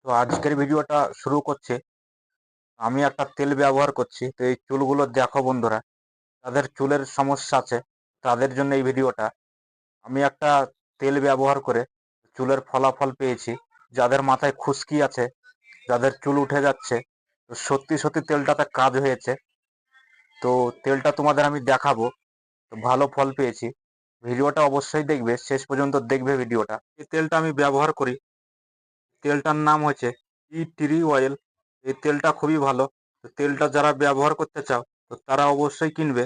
তো আজকের ভিডিওটা শুরু করছি। আমি একটা তেল ব্যবহার করছি, তো এই চুলগুলো দেখো বন্ধুরা, তাদের চুলের সমস্যা আছে তাদের জন্য এই ভিডিওটা। আমি একটা তেল ব্যবহার করে চুলের ফলাফল পেয়েছি। যাদের মাথায় খুশকি আছে, যাদের চুল উঠে যাচ্ছে, তো সত্যি সত্যি তেলটাতে কাজ হয়েছে। তো তেলটা তোমাদের আমি দেখাবো, তো ভালো ফল পেয়েছি। ভিডিওটা অবশ্যই দেখবে, শেষ পর্যন্ত দেখবে ভিডিওটা। এই তেলটা আমি ব্যবহার করি, তেলটার নাম হচ্ছে টি ট্রি অয়েল। এই তেলটা খুবই ভালো। তো তেলটা যারা ব্যবহার করতে চাও, তো তারা অবশ্যই কিনবে।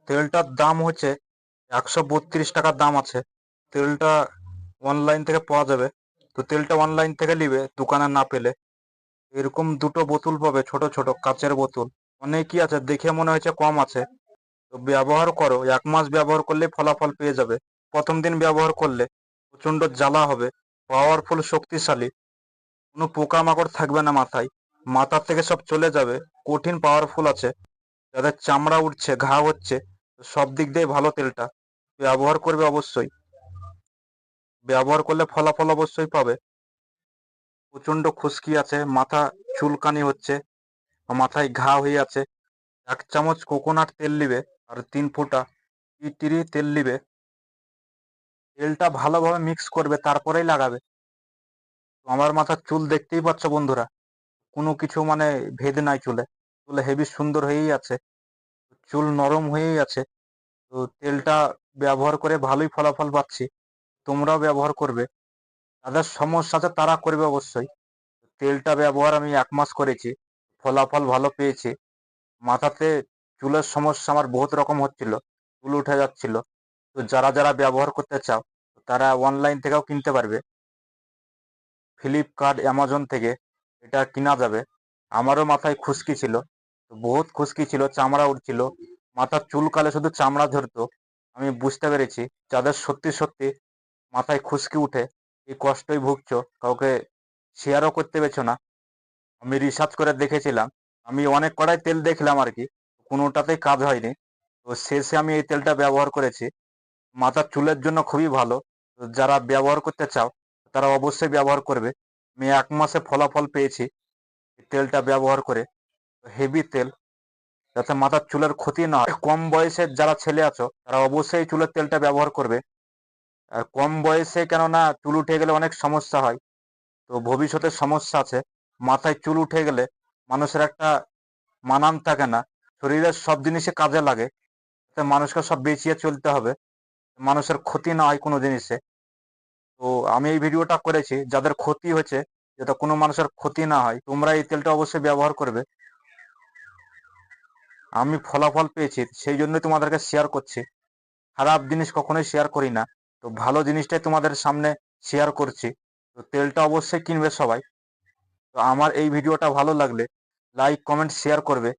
তেলটার দাম হচ্ছে 132 টাকা দাম আছে। তেলটা অনলাইন থেকে পাওয়া যাবে। তো তেলটা অনলাইন থেকে নিবে, দোকানে না পেলে। এরকম দুটো বোতল পাবে, ছোট ছোট কাচের বোতল। অনেকই আছে, দেখে মনে হচ্ছে কম আছে। তো ব্যবহার করো, 1 মাস ব্যবহার করলে ফলাফল পেয়ে যাবে। প্রথম দিন ব্যবহার করলে প্রচন্ড জ্বালা হবে, পাওয়ারফুল, শক্তিশালী। কোনো পোকামাকড় থাকবে না মাথায়, মাথা থেকে সব চলে যাবে। কঠিন পাওয়ারফুল আছে। যাদের চামড়া উঠছে, ঘা হচ্ছে, সব দিক দিয়ে ভালো তেলটা। ব্যবহার করবে অবশ্যই, ব্যবহার করলে ফলাফল অবশ্যই পাবে। প্রচন্ড খুশকি আছে, মাথা চুলকানি হচ্ছে, মাথায় ঘা হয়ে আছে। 1 চামচ কোকোনাট তেল নিবে, আর 3 ফোঁটা টিটরি তেল নিবে। তেলটা ভালোভাবে মিক্স করবে, তারপরেই লাগাবে। তো আমার মাথার চুল দেখতেই পাচ্ছ বন্ধুরা, কোনো কিছু মানে ভেদ নাই চুলে। চুলে হেভি সুন্দর হয়েই আছে, চুল নরম হয়েই আছে। তো তেলটা ব্যবহার করে ভালোই ফলাফল পাচ্ছি। তোমরাও ব্যবহার করবে, যাদের সমস্যা আছে তারা করবে অবশ্যই। তেলটা ব্যবহার আমি 1 মাস করেছি, ফলাফল ভালো পেয়েছি। মাথাতে চুলের সমস্যা আমার বহুত রকম হচ্ছিল, চুল উঠে যাচ্ছিল। তো যারা যারা ব্যবহার করতে চাও, তারা অনলাইন থেকেও কিনতে পারবে। ফ্লিপকার্ট, অ্যামাজন থেকে এটা কিনা যাবে। আমারও মাথায় খুশকি ছিল, তো বহুত খুশকি ছিল, চামড়া উঠছিল, মাথার চুলকালে শুধু চামড়া ঝরতো। আমি বুঝতে পেরেছি যাদের সত্যি সত্যি মাথায় খুশকি উঠে, এই কষ্টই ভুগছো, কাউকে শেয়ারও করতে পেরেছো না। আমি রিসার্চ করে দেখেছিলাম, আমি অনেক কড়াই তেল দেখলাম আর কি, কোনোটাতেই কাজ হয়নি। তো শেষে আমি এই তেলটা ব্যবহার করেছি। মাথার চুলের জন্য খুবই ভালো। তো যারা ব্যবহার করতে চাও, তারা অবশ্যই ব্যবহার করবে। আমি 1 মাসে ফলাফল পেয়েছি এই তেলটা ব্যবহার করে। হেভি তেল, যাতে মাথার চুলের ক্ষতি না হয়। কম বয়সের যারা ছেলে আছো, তারা অবশ্যই এই চুলের তেলটা ব্যবহার করবে। আর কম বয়সে, কেননা চুল উঠে গেলে অনেক সমস্যা হয়, তো ভবিষ্যতের সমস্যা আছে। মাথায় চুল উঠে গেলে মানুষের একটা মানান থাকে না। শরীরের সব জিনিসে কাজে লাগে, তাতে মানুষকে সব বেঁচিয়ে চলতে হবে, মানুষের ক্ষতি না হয় কোনো জিনিসে। তো আমি এই ভিডিওটা করেছি যাদের ক্ষতি হয়েছে, যাতে কোনো মানুষের ক্ষতি না হয়। তোমরা এই তেলটা অবশ্যই ব্যবহার করবে। আমি ফলাফল পেয়েছি, সেই জন্যই তোমাদেরকে শেয়ার করছি। খারাপ জিনিস কখনোই শেয়ার করি না, তো ভালো জিনিসটাই তোমাদের সামনে শেয়ার করছি। তো তেলটা অবশ্যই কিনবে সবাই। তো আমার এই ভিডিওটা ভালো লাগলে লাইক, কমেন্ট, শেয়ার করবে।